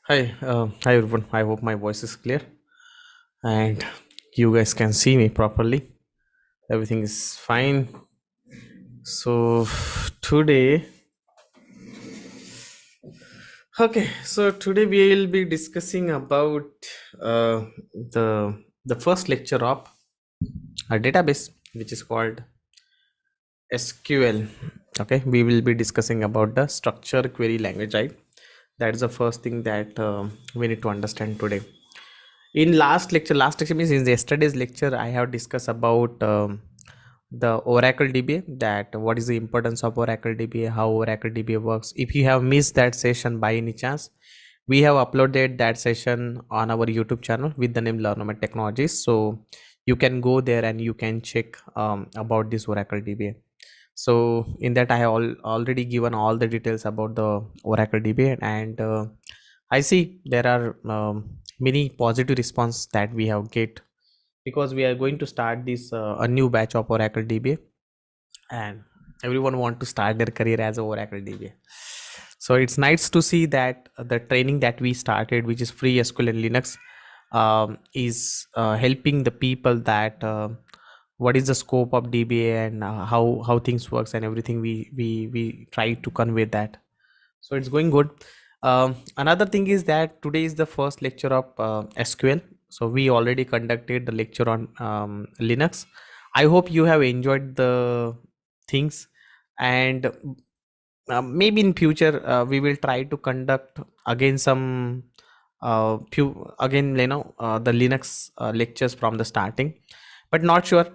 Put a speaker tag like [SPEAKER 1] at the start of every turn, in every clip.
[SPEAKER 1] Hi everyone. I hope my voice is clear and you guys can see me properly. Everything is fine. So today, today we will be discussing about uh, the first lecture of a database which is called SQL. Okay, we will be discussing about the structure query language, right? That is the first thing that we need to understand today. In last lecture means in yesterday's lecture I have discussed about the Oracle DBA, that what is the importance of Oracle DBA, how Oracle DBA works. If you have missed that session by any chance, we have uploaded that session on our YouTube channel with the name Learnomate Technologies, so you can go there and you can check about this Oracle DBA. So in that I have already given all the details about the Oracle DBA, and I see there are many positive response that we have get, because we are going to start this a new batch of Oracle DBA, and everyone want to start their career as a Oracle DBA. So it's nice to see that the training that we started, which is free SQL and Linux, is helping the people that what is the scope of DBA and how things works and everything. We try to convey that, so it's going good. Another thing is that today is the first lecture of SQL. So we already conducted the lecture on Linux. I hope you have enjoyed the things, and maybe in future we will try to conduct again some few again the Linux lectures from the starting, but not sure.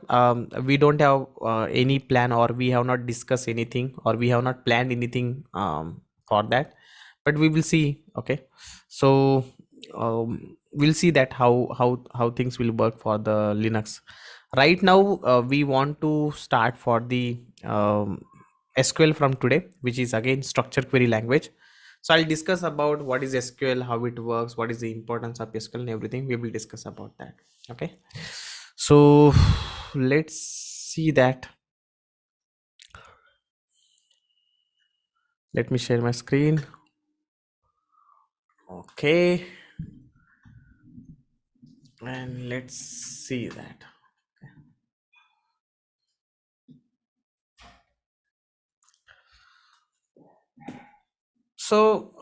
[SPEAKER 1] We don't have any plan, or we have not discussed anything, or we have not planned anything for that, but we will see. Okay, so we'll see that how things will work for the Linux. Right now we want to start for the SQL from today, which is again structure query language. So I'll discuss about what is SQL, how it works, what is the importance of SQL, and everything. We will discuss about that. Okay, so let's see that. Let me share my screen. Okay, and let's see that. So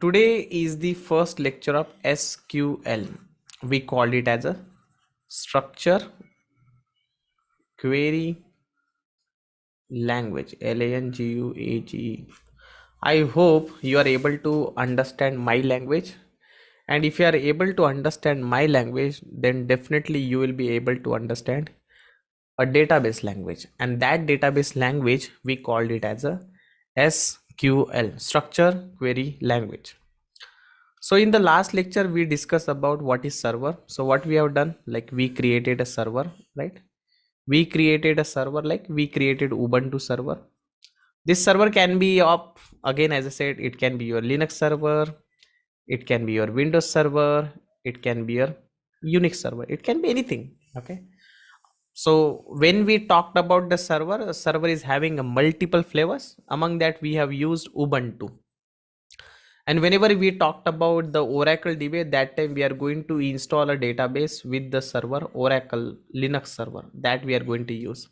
[SPEAKER 1] today is the first lecture of SQL. We called it as a structure query language, LANGUAGE. I hope you are able to understand my language, and if you are able to understand my language, then definitely you will be able to understand a database language, and that database language we called it as a SQL, structure query language. So in the last lecture we discussed about what is server. So what we have done, like we created a server, right? We created a server, like we created Ubuntu server. This server can be of, again as I said, it can be your Linux server, it can be your Windows server, it can be your Unix server, it can be anything. Okay, so when we talked about the server is having a multiple flavors. Among that we have used Ubuntu. And whenever we talked about the Oracle DBA, that time we are going to install a database with the server Oracle Linux server that we are going to use.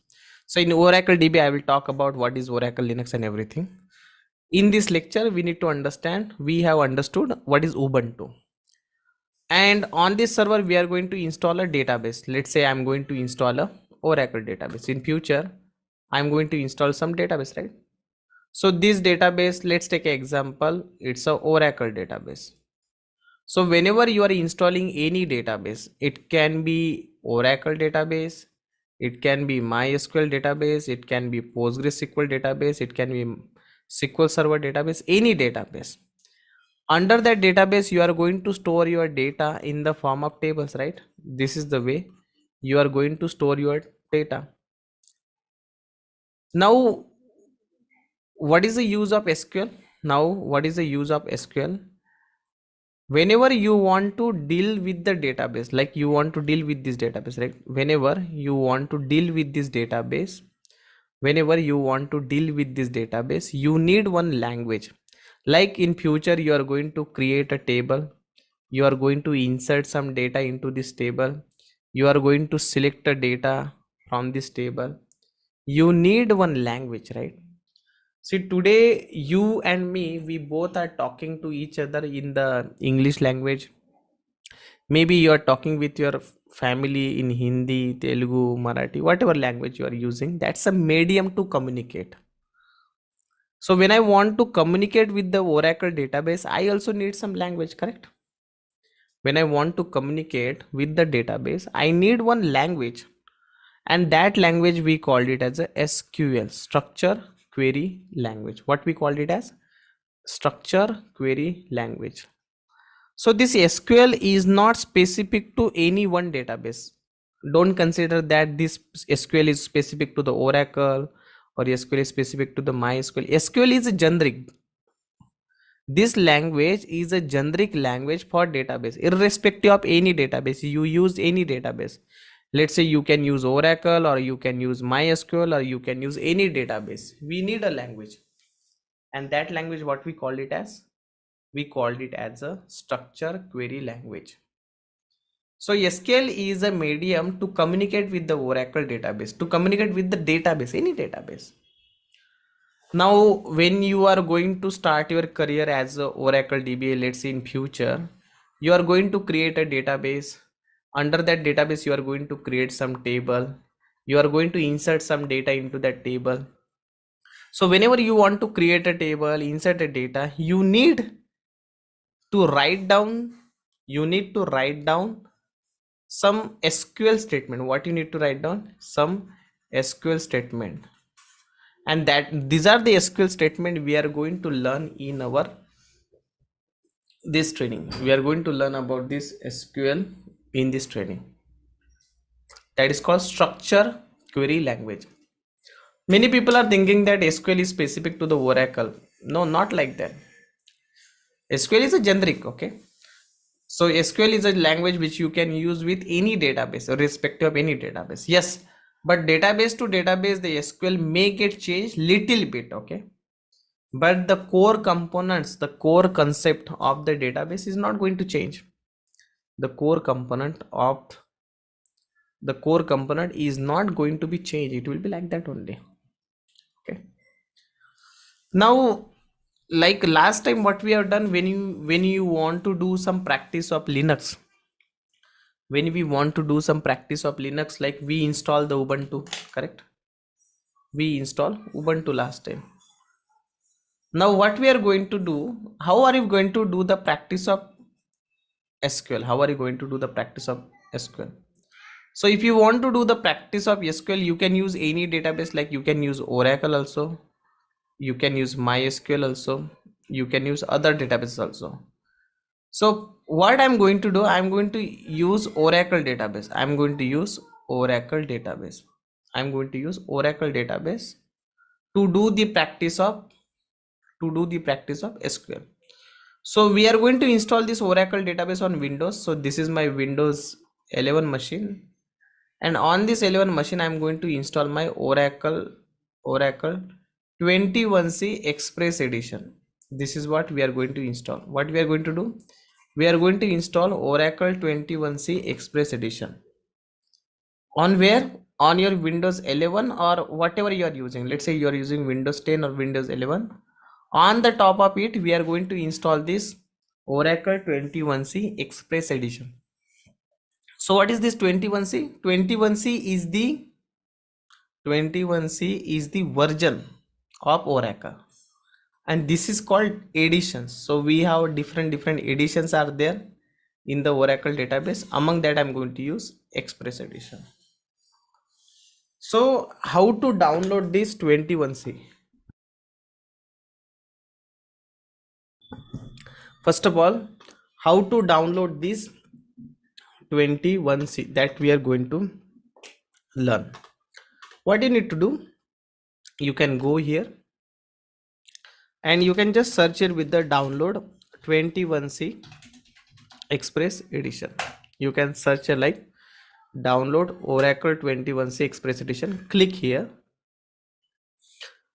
[SPEAKER 1] So in Oracle DBA, I will talk about what is Oracle Linux and everything. In this lecture, we need to understand, we have understood what is Ubuntu. And on this server, we are going to install a database. Let's say I'm going to install a Oracle database. In future, I'm going to install some database, right? So this database, let's take an example. It's a Oracle database. So whenever you are installing any database, it can be Oracle database, it can be MySQL database, it can be PostgreSQL database, it can be SQL Server database, any database. Under that database, you are going to store your data in the form of tables, right? This is the way you are going to store your data. Now, what is the use of SQL? Now, what is the use of SQL? Whenever you want to deal with the database, like you want to deal with this database, right? Whenever you want to deal with this database, you need one language. Like in future, you are going to create a table, You are going to insert some data into this table. You are going to select the data from this table. You need one language, right? See, today you and me, we both are talking to each other in the English language. Maybe you are talking with your family in Hindi, Telugu, Marathi, whatever language you are using. That's a medium to communicate. So when I want to communicate with the Oracle database, I also need some language, correct? When I want to communicate with the database, I need one language, and that language we called it as a SQL, structure query language. What we called it as? Structure query language. So this SQL is not specific to any one database. Don't consider that this SQL is specific to the Oracle or SQL is specific to the MySQL. SQL is a generic. This language is a generic language for database, irrespective of any database. You use any database. Let's say you can use Oracle, or you can use MySQL, or you can use any database. We need a language, and that language, what we called it as? We called it as a structure query language. So SQL is a medium to communicate with the Oracle database, to communicate with the database, any database. Now, when you are going to start your career as a Oracle DBA, let's say in future, you are going to create a database. Under that database, you are going to create some table. You are going to insert some data into that table. So whenever you want to create a table, insert a data, you need to write down some SQL statement. What you need to write down? Some SQL statement. And that these are the SQL statement we are going to learn in our this training. We are going to learn about this SQL in this training. That is called structure query language. Many people are thinking that SQL is specific to the Oracle. No, not like that. SQL is a generic, okay? So SQL is a language which you can use with any database, irrespective of any database. Yes, but database to database, the SQL may get changed little bit, okay? But the core components, the core concept of the database is not going to change. The core component is not going to be changed. It will be like that only. Okay. Now, like last time, what we have done, when you want to do some practice of Linux, like we install the Ubuntu, correct? We install Ubuntu last time. Now what we are going to do, how are you going to do the practice of SQL? How are you going to do the practice of SQL? So if you want to do the practice of SQL, you can use any database, like you can use Oracle also, you can use MySQL also, you can use other databases also. So what I'm going to do, I'm going to use Oracle database. I'm going to use Oracle database to do the practice of SQL. So we are going to install this Oracle database on Windows. So this is my Windows 11 machine, and on this 11 machine I'm going to install my Oracle 21C Express Edition. This is what we are going to install. What we are going to do, we are going to install Oracle 21C Express Edition. On where? On your Windows 11 or whatever you are using. Let's say you are using Windows 10 or Windows 11. On the top of it, we are going to install this Oracle 21C Express Edition. So what is this 21C? 21C is the version of Oracle, and this is called editions. So we have different editions are there in the Oracle database. Among that, I'm going to use Express Edition. So how to download this 21C? First of all, how to download this 21C, that we are going to learn. What you need to do, you can go here and you can just search it with the download 21C Express Edition. You can search it like download Oracle 21C Express Edition. Click here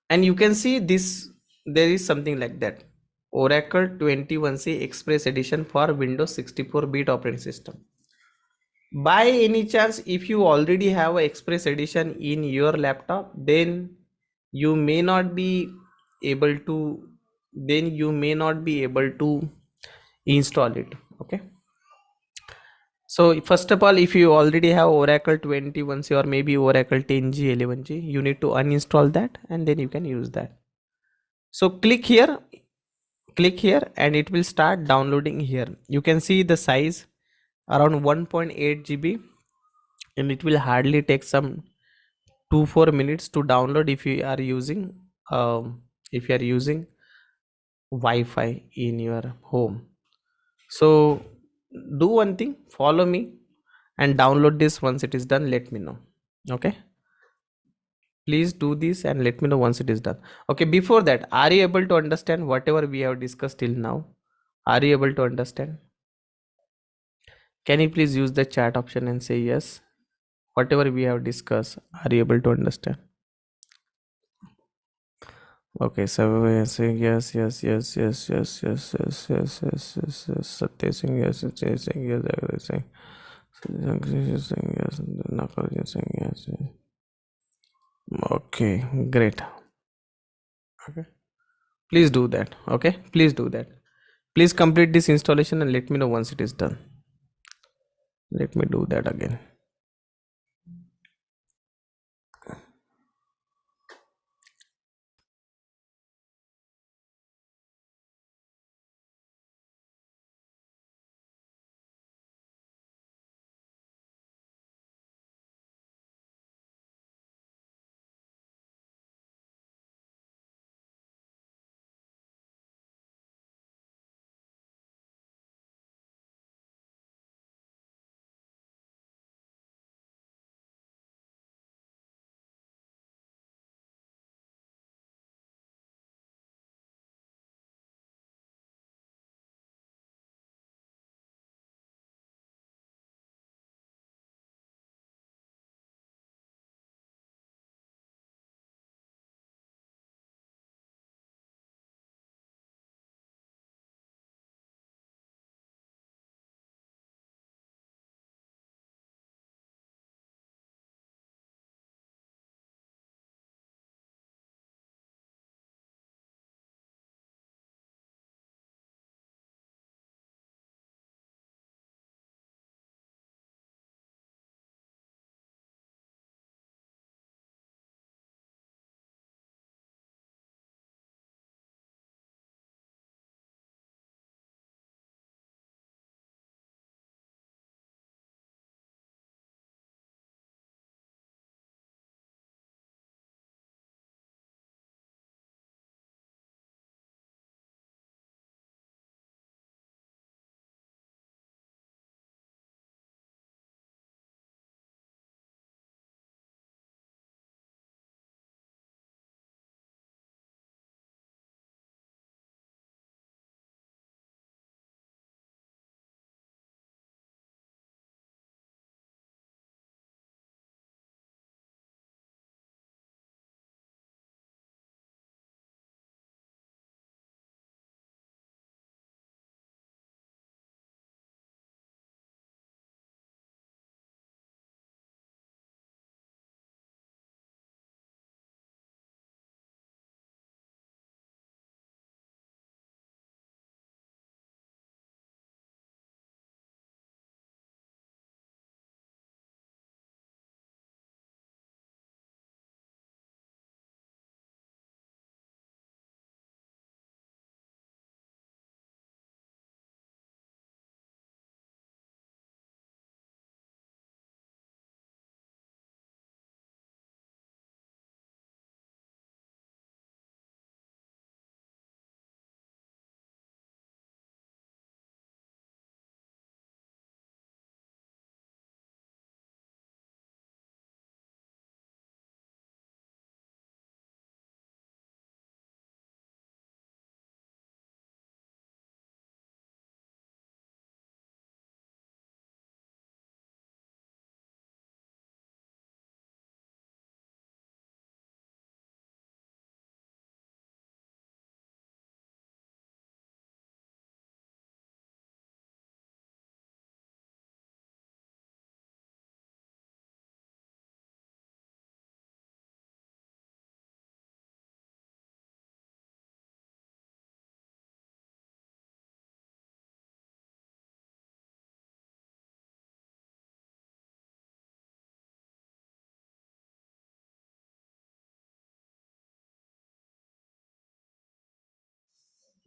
[SPEAKER 1] and you can see this, there is something like that. Oracle 21C Express Edition for Windows 64-bit operating system. By any chance, if you already have a Express Edition in your laptop, then you may not be able to install it. Okay, so first of all, if you already have Oracle 21C or maybe Oracle 10G 11G, you need to uninstall that and then you can use that. So click here and it will start downloading. Here you can see the size around 1.8 GB, and it will hardly take some 2-4 minutes to download if you are using Wi-Fi in your home. So do one thing, follow me and download this. Once it is done, let me know. Okay, please do this and let me know once it is done. Okay, before that, are you able to understand whatever we have discussed till now? Are you able to understand? Can you please use the chat option and say yes? Whatever we have discussed, are you able to understand? Okay, so we are saying yes, yes, yes, yes, yes, yes, yes, yes, yes, yes, yes. Satya saying yes, Satya saying yes, Jagadish saying yes, Nakarji saying yes. Okay, great. Okay, please do that. Okay, please do that. Please complete this installation and let me know once it is done. Let me do that again.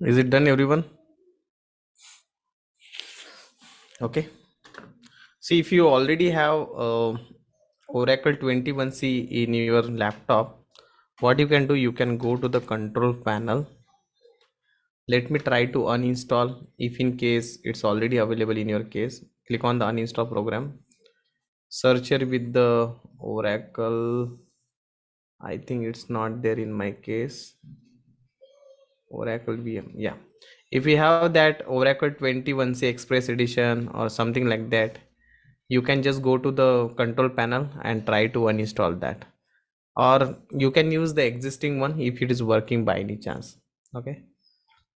[SPEAKER 1] Is it done, everyone? Okay. See, if you already have Oracle 21C in your laptop, what you can do, you can go to the control panel. Let me try to uninstall. If in case it's already available in your case, click on the uninstall program. Search here with the Oracle. I think it's not there in my case. Oracle VM. Yeah. If you have that Oracle 21C Express Edition or something like that, you can just go to the control panel and try to uninstall that. Or you can use the existing one if it is working by any chance. Okay.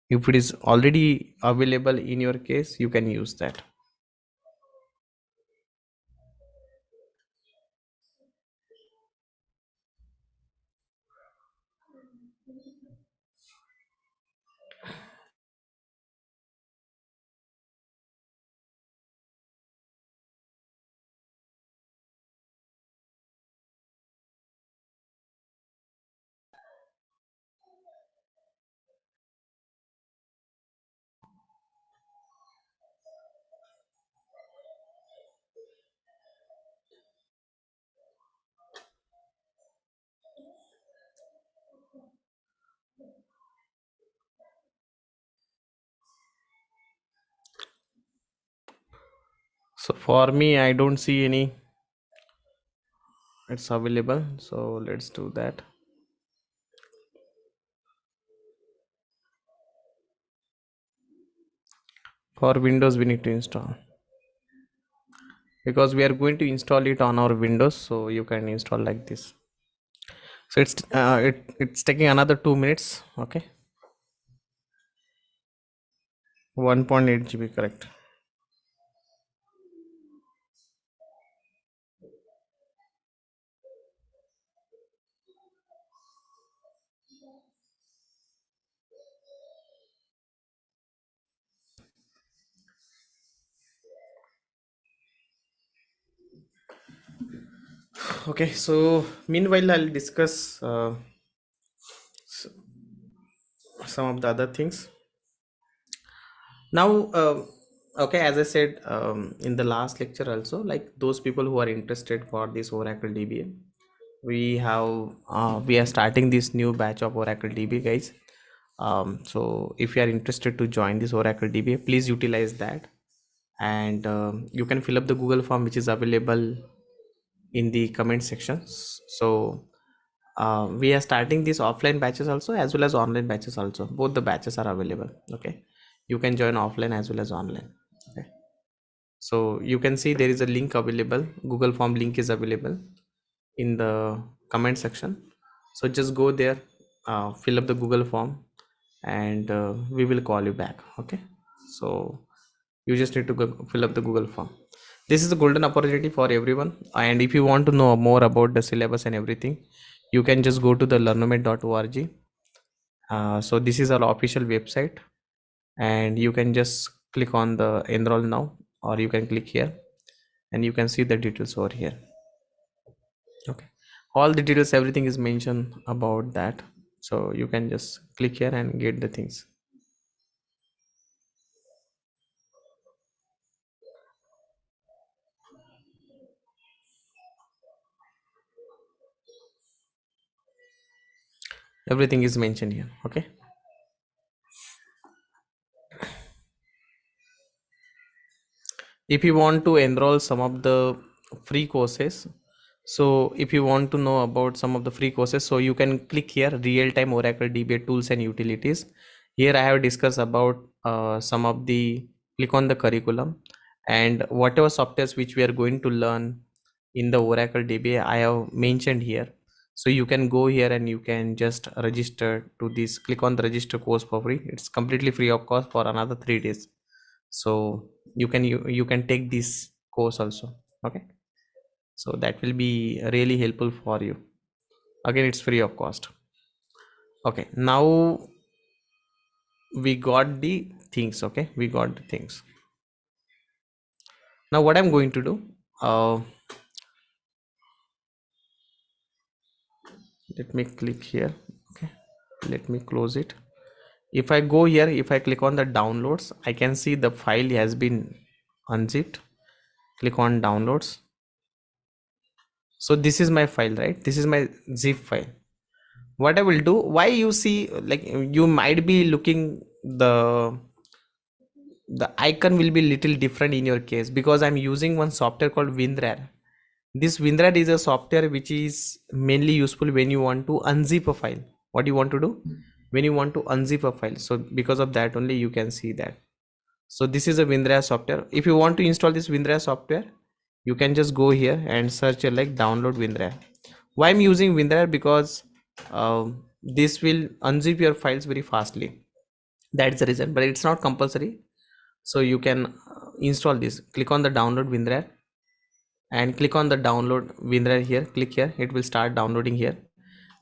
[SPEAKER 1] If it is already available in your case, you can use that. So for me, I don't see any. It's available. So let's do that. For Windows, we need to install, because we are going to install it on our Windows. So you can install like this. So it's taking another 2 minutes. Okay. 1.8 GB, correct. Okay, so meanwhile I'll discuss some of the other things now. Okay, as I said in the last lecture also, like those people who are interested for this Oracle DBA, we are starting this new batch of Oracle DBA, guys. So if you are interested to join this Oracle DBA, please utilize that. And you can fill up the Google form which is available in the comment sections. So we are starting these offline batches also as well as online batches also. Both the batches are available. Okay, you can join offline as well as online. Okay, so you can see there is a link available. Google form link is available in the comment section. So just go there, fill up the Google form, and we will call you back. Okay, so you just need to go fill up the Google form. This is a golden opportunity for everyone, and if you want to know more about the syllabus and everything, you can just go to the learnomate.org. So this is our official website, and you can just click on the enroll now, or you can click here and you can see the details over here. Okay, all the details, everything is mentioned about that, so you can just click here and get the things. Everything is mentioned here. Okay, if you want to enroll some of the free courses, so if you want to know about some of the free courses, so you can click here, real-time Oracle DBA tools and utilities. Here I have discussed about some of the, click on the curriculum, and whatever softwares which we are going to learn in the Oracle DBA I have mentioned here. So you can go here and you can just register to this, click on the register course for free. It's completely free of cost for another 3 days. So you can take this course also. Okay, so that will be really helpful for you. Again, it's free of cost. Okay, now we got the things. Okay, we got the things. Now what I'm going to do, let me click here. Okay, let me close it. If I go here, if I click on the downloads, I can see the file has been unzipped. Click on downloads. So this is my file, right? This is my zip file. What I will do, why you see, like you might be looking the icon will be little different in your case, because I'm using one software called WinRAR. This WinRAR is a software which is mainly useful when you want to unzip a file. What you want to do when you want to unzip a file? So because of that only you can see that. So this is a WinRAR software. If you want to install this WinRAR software, you can just go here and search like download WinRAR. Why I'm using WinRAR? Because this will unzip your files very fastly. That's the reason, but it's not compulsory. So you can install this. Click on the download WinRAR and click on the download WinRAR here. Click here, it will start downloading here.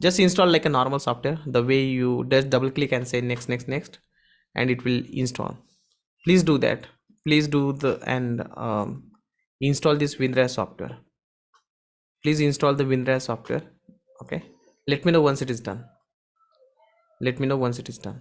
[SPEAKER 1] Just install like a normal software, the way you just double click and say next, next, next, and it will install. Please do that. Please do the and install this WinRAR software. Please install the WinRAR software. Okay, let me know once it is done. Let me know once it is done.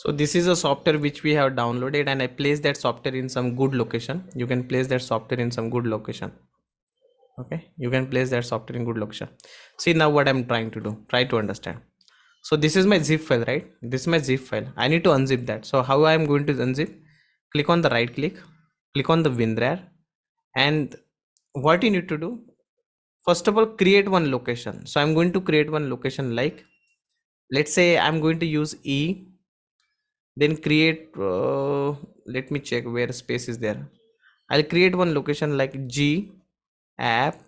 [SPEAKER 1] So this is a software which we have downloaded, and I place that software in some good location. You can place that software in some good location. Okay, you can place that software in good location. See now what I'm trying to do, try to understand. So this is my zip file, right? This is my zip file. I need to unzip that. So how I am going to unzip? Click on the right click on the WinRAR, and what you need to do, first of all, create one location. So I'm going to create one location, like let's say I'm going to use E, then create let me check where space is there. I'll create one location like G app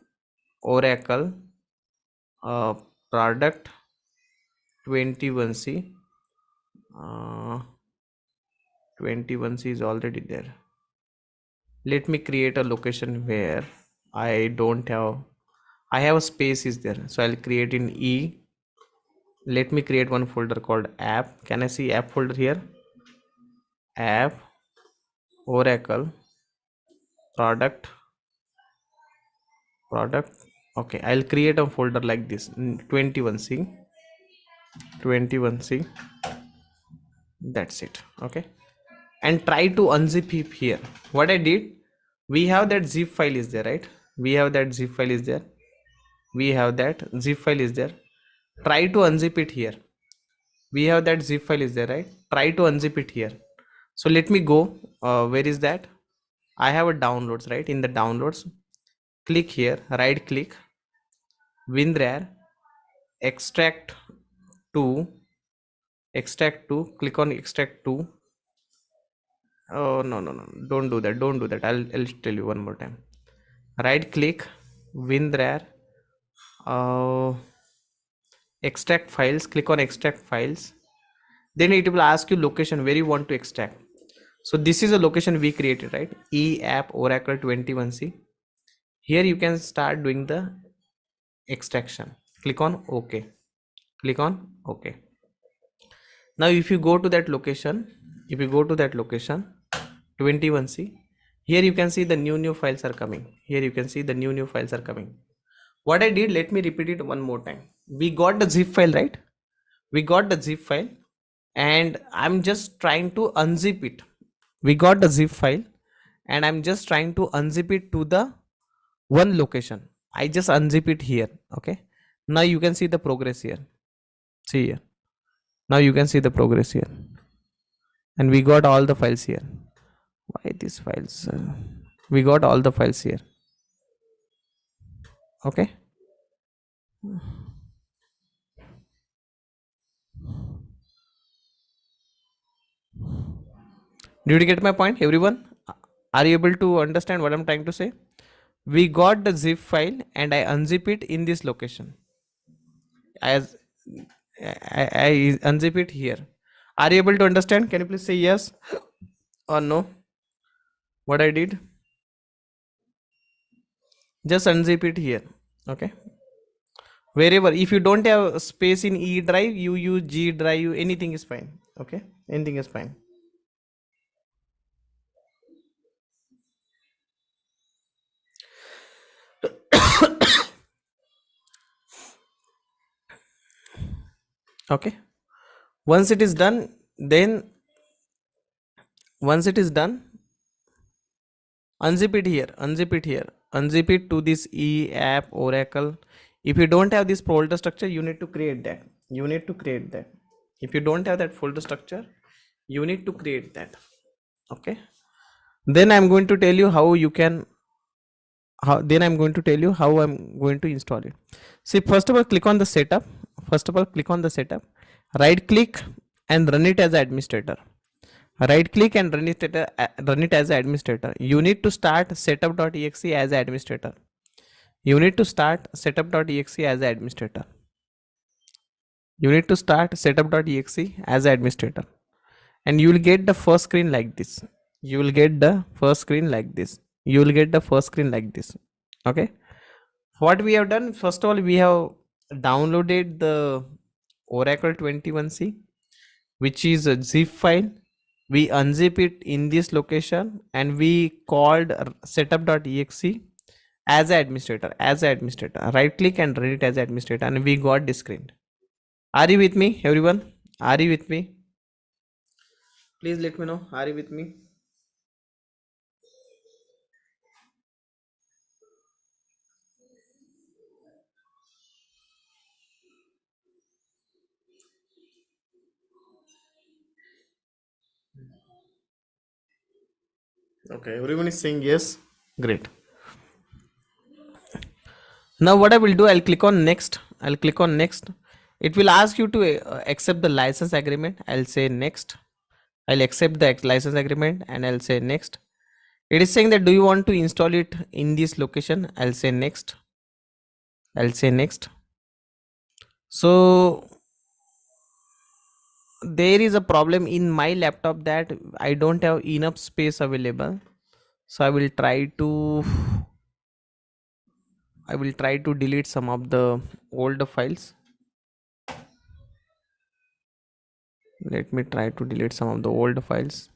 [SPEAKER 1] Oracle product 21C. 21C is already there. Let me create a location where I don't have, I have a space is there. So I'll create in E. Let me create one folder called app. Can I see app folder here? App Oracle product. Okay, I'll create a folder like this, 21C. That's it. Okay, and try to unzip it here. What I did, we have that zip file is there, right? We have that zip file is there. Try to unzip it here. We have that zip file is there, right? Try to unzip it here. So let me go. Where is that? I have a downloads, right? In the downloads, click here, right click, WinRAR, extract to, click on extract to. Oh no, don't do that. I'll tell you one more time. Right click, WinRAR, extract files, click on extract files. Then it will ask you location where you want to extract. So this is a location we created, right? E app Oracle 21C. Here you can start doing the extraction. Click on OK. Now if you go to that location, 21C, here you can see the new files are coming. What I did, let me repeat it one more time. We got the zip file, right? And I'm just trying to unzip it. We got the zip file and I'm just trying to unzip it to the one location. I just unzip it here. Okay, now you can see the progress here. See here, now you can see the progress here, and we got all the files here. Why these files? We got all the files here. Okay, did you get my point, everyone? Are you able to understand what I'm trying to say? We got the zip file and I unzip it in this location. as I unzip it here. Are you able to understand? Can you please say yes or no? What I did? Just unzip it here. Okay. Wherever, if you don't have space in E drive, you use G drive, anything is fine. Okay. Anything is fine. Okay. Once it is done, then once it is done, unzip it here, unzip it here, unzip it to this E app Oracle. If you don't have this folder structure, you need to create that. You need to create that. If you don't have that folder structure, you need to create that. Okay. Then I'm going to tell you how you can. Then I'm going to tell you how I'm going to install it. See, first of all, click on the setup. First of all, click on the setup. Right click and run it as administrator. Right click and run it as administrator. You need to start setup.exe as administrator. You need to start setup.exe as administrator. You need to start setup.exe as administrator. And you will get the first screen like this. You will get the first screen like this. You will get the first screen like this. Okay. What we have done, first of all, we have downloaded the Oracle 21C, which is a zip file. We unzip it in this location and we called setup.exe as administrator. Right click and run it as administrator, and we got this screen. Are you with me, everyone? Are you with me? Please let me know. Are you with me? Okay, everyone is saying yes. Great. Now what I will do, I'll click on next. I'll click on next. It will ask you to accept the license agreement. I'll say next. I'll accept the license agreement and I'll say next. It is saying that do you want to install it in this location? I'll say next. I'll say next. So there is a problem in my laptop that I don't have enough space available. So I will try to delete some of the older files. Let me try to delete some of the old files.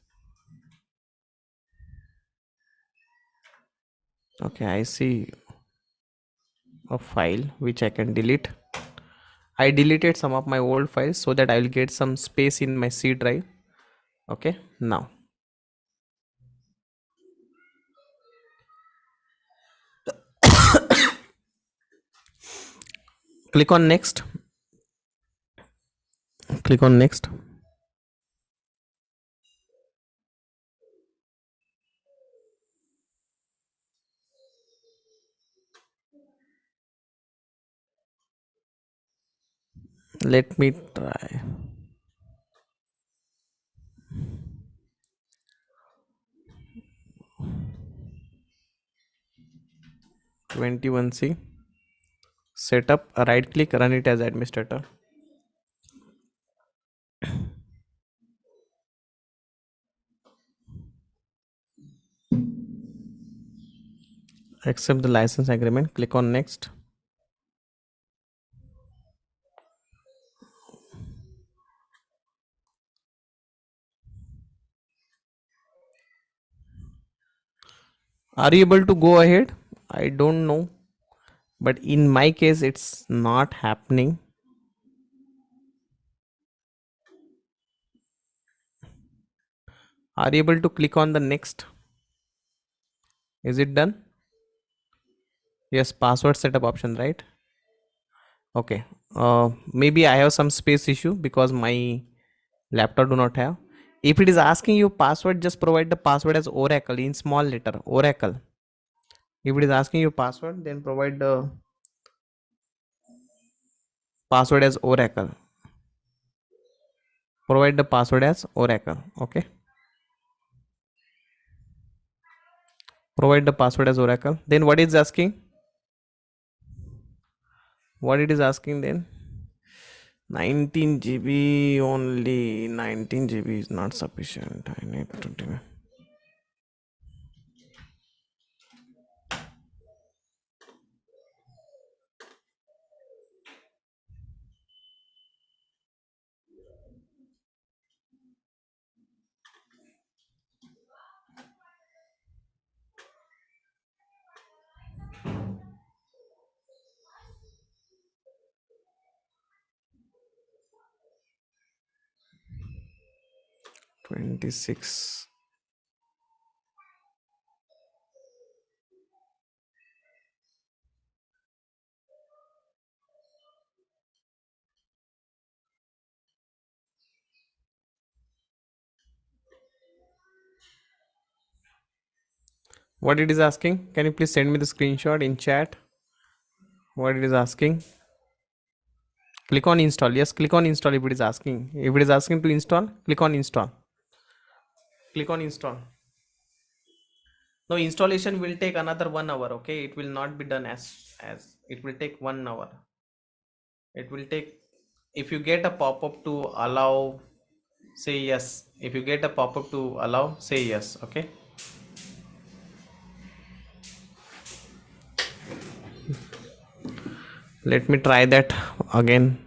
[SPEAKER 1] Okay, I see a file which I can delete. I deleted some of my old files so that I will get some space in my C drive. Okay, now click on next. Click on next. Let me try. #21C setup, right click, run it as administrator. Accept the license agreement, click on next. Are you able to go ahead? I don't know, but in my case it's not happening. Are you able to click on the next? Is it done? Yes, password setup option, right? Okay, maybe I have some space issue because my laptop do not have. If it is asking you password, just provide the password as Oracle in small letter, Oracle. If it is asking you password, then provide the password as Oracle. Provide the password as Oracle. Okay, provide the password as Oracle. Then what is asking? What it is asking then? 19 GB only. 19 GB is not sufficient. I need 20. 26. What it is asking? Can you please send me the screenshot in chat? What it is asking? Click on install. Yes, click on install if it is asking. If it is asking to install, click on install. Click on install. No, installation will take another 1 hour. Okay, it will not be done as it will take 1 hour. It will take, if you get a pop-up to allow, say yes. If you get a pop-up to allow, say yes. Okay. Let me try that again.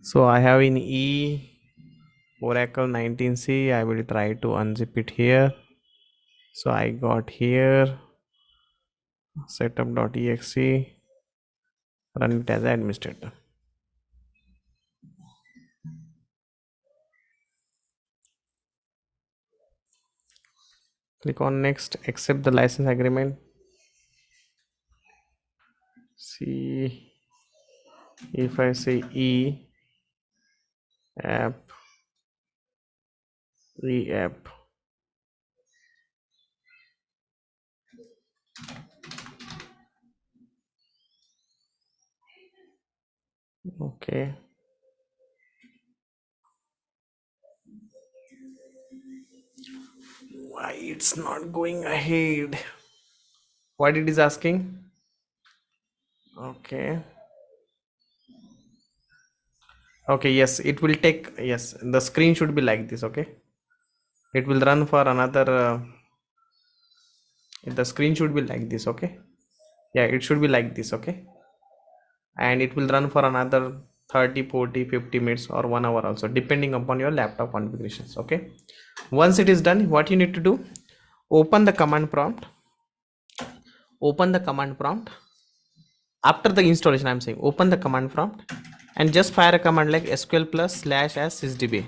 [SPEAKER 1] So I have in Oracle 19C. I will try to unzip it here. So I got here setup.exe, run it as administrator. Click on next, accept the license agreement. See if I say app, app. Okay. Why it's not going ahead? What it is asking? Okay. Okay, yes, it will take, yes, the screen should be like this. Okay, it will run for another the screen should be like this. Okay, yeah, it should be like this. Okay, and it will run for another 30, 40, 50 minutes or 1 hour also, depending upon your laptop configurations. Okay, once it is done, what you need to do, open the command prompt. After the installation, I'm saying open the command prompt and just fire a command like sql plus slash as sysdba.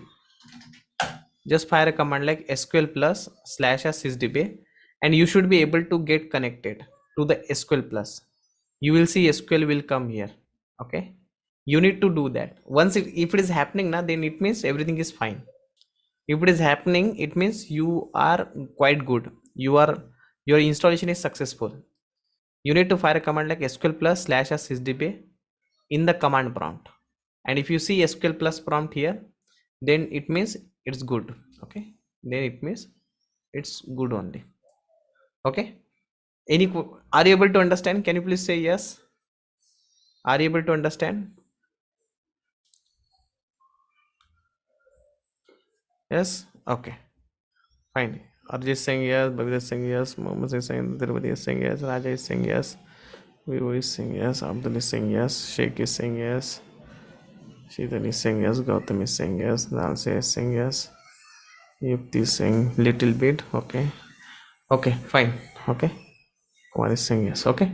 [SPEAKER 1] Just fire a command like sql plus slash as sysdba, and you should be able to get connected to the sql plus. You will see sql will come here. Okay, you need to do that. Once if it is happening now, then it means everything is fine. If it is happening, it means you are quite good. Your installation is successful. You need to fire a command like sql plus slash as sysdba in the command prompt, and if you see sql plus prompt here, then it means it's good. Okay, then it means it's good only. Okay, are you able to understand? Can you please say yes? Are you able to understand? Yes. Okay, fine. Arjit is saying yes, Bhavita is saying yes, Mohammed is saying, Tirupati is saying yes, Raja is saying yes, Vivo is saying yes, Abdul is saying yes, Sheikh is saying yes, Sheetan is saying yes, Gautam is saying yes, Nalse is saying yes, Yupti is saying little bit. Okay. Okay, fine. Okay, Kumar is saying yes. Okay,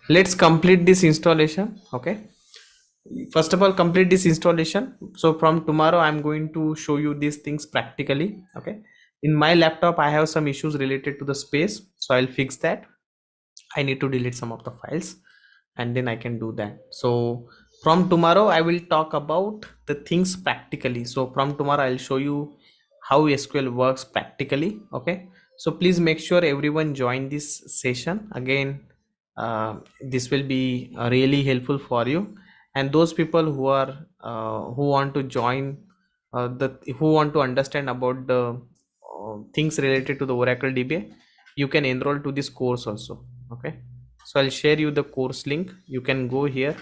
[SPEAKER 1] let's complete this installation. Okay, first of all, complete this installation. So from tomorrow I'm going to show you these things practically. Okay, in my laptop I have some issues related to the space, so I'll fix that. I need to delete some of the files, and then I can do that. So from tomorrow I will talk about the things practically. So from tomorrow I'll show you how SQL works practically. Okay, so please make sure everyone join this session again. This will be really helpful for you, and those people who are who want to join who want to understand about the things related to the Oracle DBA, you can enroll to this course also. Okay, So I'll share you the course link. You can go here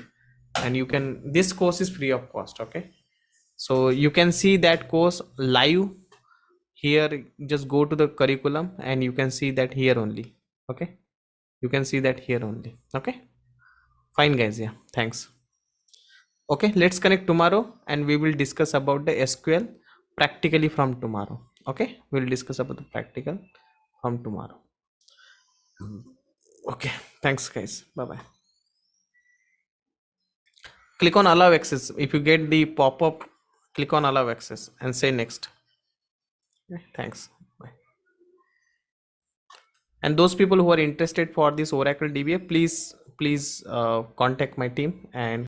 [SPEAKER 1] and you can, this course is free of cost. Okay, so you can see that course live here. Just go to the curriculum and you can see that here only. Okay, you can see that here only. Okay, fine guys. Yeah, thanks. Okay, let's connect tomorrow and we will discuss about the SQL practically from tomorrow. Okay, we'll discuss about the practical from tomorrow. Okay, thanks guys. Bye bye. Click on allow access. If you get the pop-up, click on allow access and say next. Okay, thanks. Bye. And those people who are interested for this Oracle DBA, please contact my team and